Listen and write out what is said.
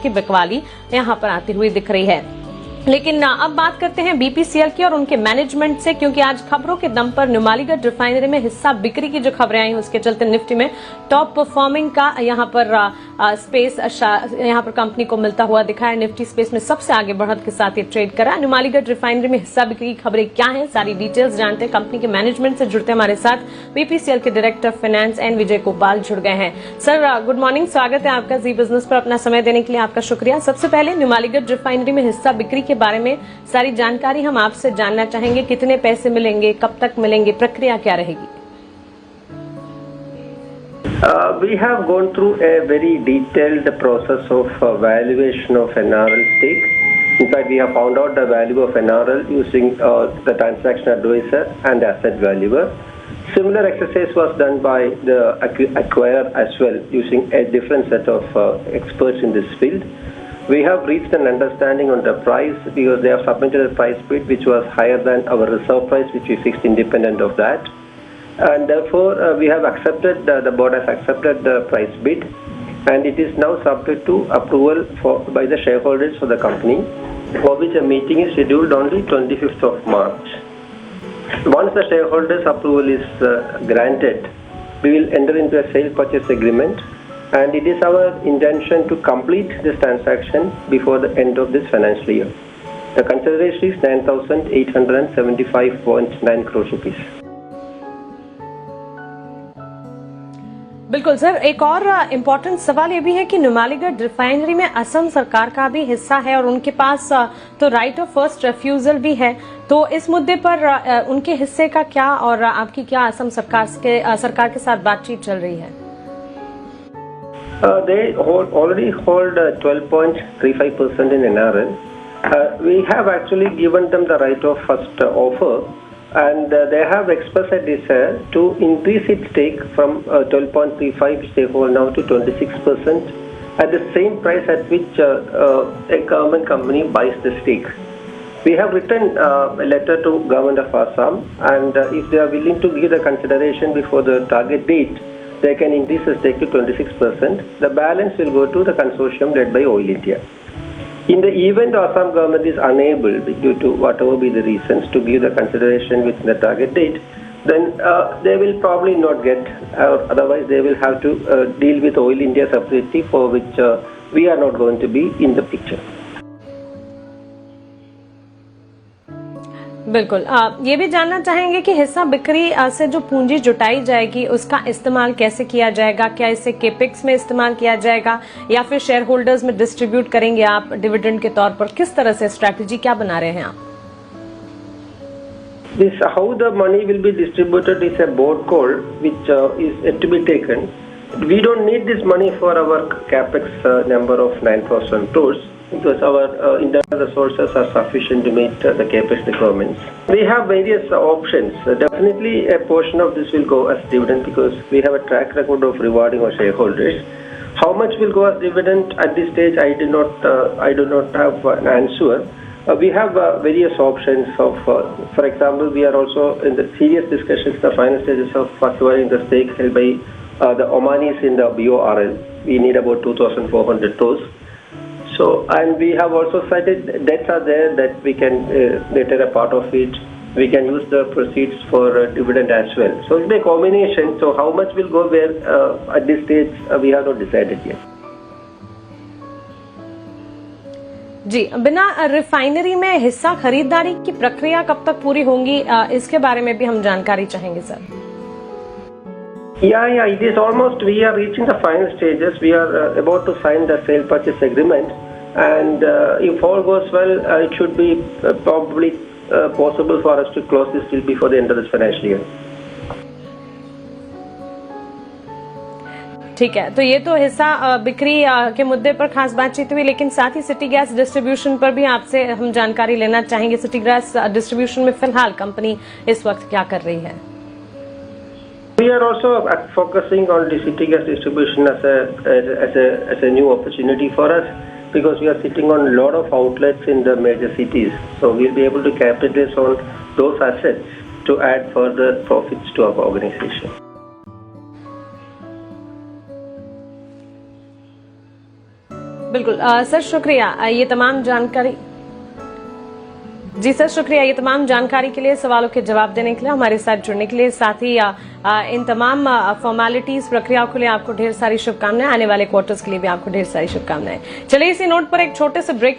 की बिकवाली यहाँ पर आती हुई दिख रही है। लेकिन अब बात करते हैं बीपीसीएल की और उनके मैनेजमेंट से, क्योंकि आज खबरों के दम पर नुमालीगढ़ रिफाइनरी में हिस्सा बिक्री की जो खबरें आई उसके चलते निफ्टी में टॉप परफॉर्मिंग का यहाँ पर स्पेस यहाँ पर कंपनी को मिलता हुआ दिखा है। निफ्टी स्पेस में सबसे आगे बढ़त के साथ ये ट्रेड करा। नुमालीगढ़ रिफाइनरी में हिस्सा बिक्री की खबरें क्या है, सारी डिटेल्स जानते हैं। कंपनी के मैनेजमेंट से जुड़ते हमारे साथ बीपीसीएल के डायरेक्टर फाइनेंस एन विजय गोपाल जुड़ गए हैं। सर गुड मॉर्निंग, स्वागत है आपका जी बिजनेस पर। अपना समय देने के लिए आपका शुक्रिया। सबसे पहले नुमालीगढ़ रिफाइनरी में हिस्सा बिक्री के बारे में सारी जानकारी हम आपसे जानना चाहेंगे। कितने पैसे मिलेंगे, कब तक मिलेंगे, प्रक्रिया क्या रहेगी? We have gone through a very detailed process of valuation of NRL stake. In fact, we have found out the value of NRL using the transaction advisor and asset valuer. Similar exercise was done by the acquirer as well, using a different set of experts in this field. We have reached an understanding on the price because they have submitted a price bid which was higher than our reserve price, which we fixed independent of that. And therefore, we have accepted, the board has accepted the price bid, and it is now subject to approval by the shareholders for the company, for which a meeting is scheduled on the 25th of March. Once the shareholders' approval is granted, we will enter into a sale purchase agreement, and it is our intention to complete this transaction before the end of this financial year. The consideration is 9,875.9 crore rupees. बिल्कुल sir, एक और important सवाल ये भी है कि Numaligarh refinery में असम सरकार का भी हिस्सा है और उनके पास तो राइट ऑफ फर्स्ट रेफ्यूजल भी है। तो इस मुद्दे पर उनके हिस्से का क्या और आपकी क्या असम सरकार के साथ बातचीत चल रही है? They already hold 12.35% in NRL. We have actually given them the right of first offer, and they have expressed a desire to increase its stake from 12.35, which they hold now, to 26% at the same price at which a government company buys the stake. We have written a letter to Government of Assam, and if they are willing to give the consideration before the target date, they can increase the stake to 26%. The balance will go to the consortium led by Oil India. In the event Assam government is unable, due to whatever be the reasons, to give the consideration within the target date, then they will probably not get, or otherwise they will have to deal with Oil India separately, for which we are not going to be in the picture. बिल्कुल, ये भी जानना चाहेंगे कि हिस्सा बिक्री से जो पूंजी जुटाई जाएगी उसका इस्तेमाल कैसे किया जाएगा? क्या इसे केपेक्स में इस्तेमाल किया जाएगा या फिर शेयर होल्डर्स में डिस्ट्रीब्यूट करेंगे आप डिविडेंड के तौर पर? किस तरह से स्ट्रैटेजी क्या बना रहे हैं आप? This how the money will be distributed is a board call which is yet to be taken. We don't need this money for our capex number of 9,000 crores. Because our internal resources are sufficient to meet the capex requirements. We have various options. Definitely a portion of this will go as dividend because we have a track record of rewarding our shareholders. How much will go as dividend at this stage, I do not have an answer. We have various options of, for example, we are also in the serious discussions, the final stages of acquiring the stake held by the Omanis in the BORL. We need about 2,400 crores. So, and we have also cited debts are there that we can later a part of it. We can use the proceeds for dividend as well. So it's a combination. So how much will go where at this stage we have not decided yet. जी, बिना refinery में हिस्सा खरीदारी की प्रक्रिया कब तक पूरी होंगी, इसके बारे में भी हम जानकारी चाहेंगे sir. Yeah, it is almost, we are reaching the final stages. We are about to sign the sale purchase agreement, and if all goes well, it should be probably possible for us to close this deal before the end of this financial year. ठीक है, तो ये तो हिस्सा बिक्री के मुद्दे पर खास बातचीत हुई, लेकिन साथ ही सिटी गैस डिस्ट्रीब्यूशन पर भी आपसे हम जानकारी लेना चाहेंगे। सिटी गैस डिस्ट्रीब्यूशन में फिलहाल कंपनी इस वक्त क्या कर रही है? We are also focusing on the city gas distribution as a new opportunity for us, because we are sitting on a lot of outlets in the major cities. So we'll be able to capitalize on those assets to add further profits to our organization. बिल्कुल sir, शुक्रिया ये तमाम जानकारी। जी sir, शुक्रिया ये तमाम जानकारी के लिए, सवालों के जवाब देने के लिए, हमारे साथ जुड़ने के लिए, साथ ही इन तमाम फॉर्मेलिटीज प्रक्रियाओं के लिए आपको ढेर सारी शुभकामनाएं, आने वाले क्वार्टर्स के लिए भी आपको ढेर सारी शुभकामनाएं। चलिए इसी नोट पर एक छोटे से ब्रेक